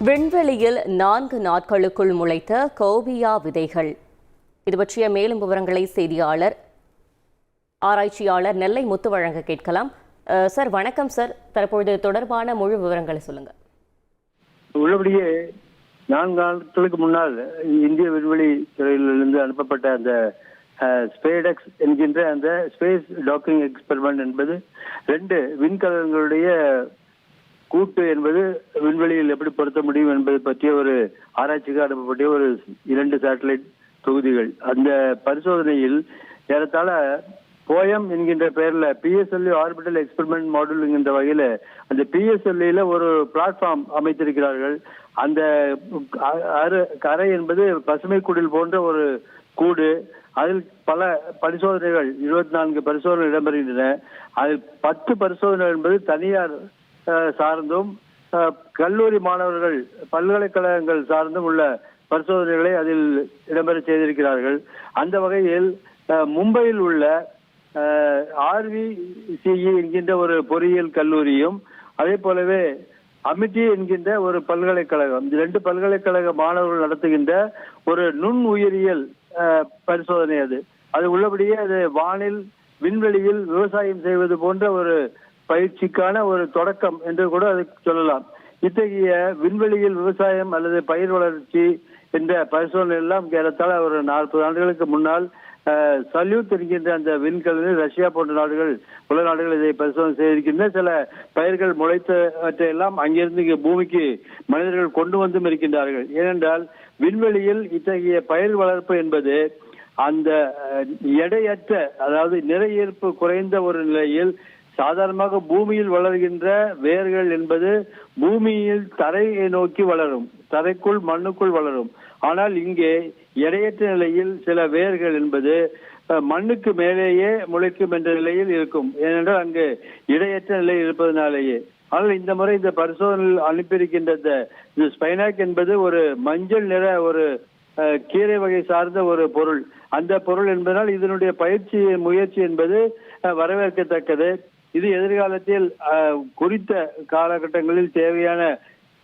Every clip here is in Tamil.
விண்வெளியில் 4 நாட்களுக்குள் முளைத்த கோபியா விதைகள். இது பற்றிய மேலும் விவரங்களை செய்தியாளர் ஆராய்ச்சியாளர் நெல்லை முத்து வழங்க கேட்கலாம். சார் வணக்கம் சார், தற்பொழுது தொடர்பான முழு விவரங்களை சொல்லுங்க. உள்ளபடியே 4 நாட்களுக்கு முன்னால் இந்திய விண்வெளி துறையிலிருந்து அனுப்பப்பட்ட அந்த ஸ்பேடெக்ஸ் என்கின்ற அந்த ஸ்பேஸ் டாக்கிங் எக்ஸ்பெரிமெண்ட் என்பது 2 விண்கலங்களுடைய கூட்டு என்பது விண்வெளியில் எப்படி பொருத்த முடியும் என்பது பற்றிய ஒரு ஆராய்ச்சிக்கு அனுப்பப்பட்ட ஒரு 2 சேட்டலைட் தொகுதிகள். அந்த பரிசோதனையில் ஏறத்தாழ போயம் என்கின்ற பெயர்ல PSLV ஆர்பிட்டல் எக்ஸ்பெரிமெண்ட் மாடியூல் என்கின்ற வகையில அந்த PSLV ஒரு பிளாட்ஃபார்ம் அமைத்திருக்கிறார்கள். அந்த கரை என்பது பசுமை குடில் போன்ற ஒரு கூடு. அதில் பல பரிசோதனைகள் 24 பரிசோதனை இடம்பெறுகின்றன. அதில் 10 பரிசோதனைகள் என்பது தனியார் சார்ந்தும் கல்லூரி மாணவர்கள் பல்கலைக்கழகங்கள் சார்ந்தும் உள்ள பரிசோதனைகளை அதில் இடம்பெற செய்திருக்கிறார்கள். அந்த வகையில் மும்பையில் உள்ள RVCE என்கின்ற ஒரு பொறியியல் கல்லூரியும் அதே போலவே அமிட்டி என்கின்ற ஒரு பல்கலைக்கழகம், இந்த 2 பல்கலைக்கழக மாணவர்கள் நடத்துகின்ற ஒரு நுண் உயிரியல் பரிசோதனை. அது உள்ளபடியே அது வானில் விண்வெளியில் விவசாயம் செய்வது போன்ற ஒரு பயிற்சிக்கான ஒரு தொடக்கம் என்று கூட அதை சொல்லலாம். இத்தகைய விண்வெளியில் விவசாயம் அல்லது பயிர் வளர்ச்சி என்ற பரிசோதனை எல்லாம் ஏறத்தாழ ஒரு 40 ஆண்டுகளுக்கு முன்னால் சல்யூட் என்கின்ற அந்த விண்கலனில் ரஷ்யா போன்ற நாடுகள், உலக நாடுகள் இதை பரிசோதனை செய்திருக்கின்ற சில பயிர்கள் முளைத்தவற்றையெல்லாம் அங்கிருந்து இங்கே பூமிக்கு மனிதர்கள் கொண்டு வந்தும் இருக்கின்றார்கள். ஏனென்றால் விண்வெளியில் இத்தகைய பயிர் வளர்ப்பு என்பது அந்த எடையற்ற, அதாவது நிறை ஈர்ப்பு குறைந்த ஒரு நிலையில் சாதாரணமாக பூமியில் வளர்கின்ற வேர்கள் என்பது பூமியில் தரையை நோக்கி வளரும், தரைக்குள் மண்ணுக்குள் வளரும். ஆனால் இங்கே எடையற்ற நிலையில் சில வேர்கள் என்பது மண்ணுக்கு மேலேயே முளைக்கும் என்ற நிலையில் இருக்கும். ஏனென்றால் அங்கு இடையற்ற நிலையில் இருப்பதனாலேயே. ஆனால் இந்த முறை இந்த பரிசோதனையில் அனுப்பியிருக்கின்ற இந்த ஸ்பைனாக் என்பது ஒரு மஞ்சள் நிற ஒரு கீரை வகை சார்ந்த ஒரு பொருள். அந்த பொருள் என்பதனால் இதனுடைய முயற்சி என்பது வரவேற்கத்தக்கது. இது எதிர்காலத்தில் குறித்த காலகட்டங்களில் தேவையான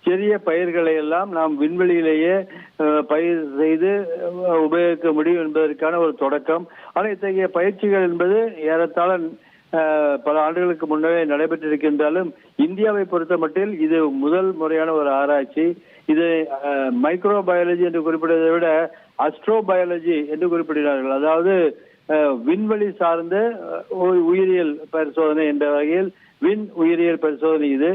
சிறிய பயிர்களை எல்லாம் நாம் விண்வெளியிலேயே பயிர் செய்து உபயோகிக்க முடியும் என்பதற்கான ஒரு தொடக்கம். ஆனால் இத்தகைய பயிற்சிகள் என்பது ஏறத்தாழ பல ஆண்டுகளுக்கு முன்னரே நடைபெற்றிருக்கின்றாலும் இந்தியாவை பொறுத்த மட்டில் இது முதல் முறையான ஒரு ஆராய்ச்சி. இது மைக்ரோ பயாலஜி என்று குறிப்பிடுவதை விட அஸ்ட்ரோ பயாலஜி என்று குறிப்பிடுகிறார்கள். அதாவது விண்வெளி சார்ந்த உயிரியல் பரிசோதனை என்ற வகையில் விண் உயிரியல் பரிசோதனை இது.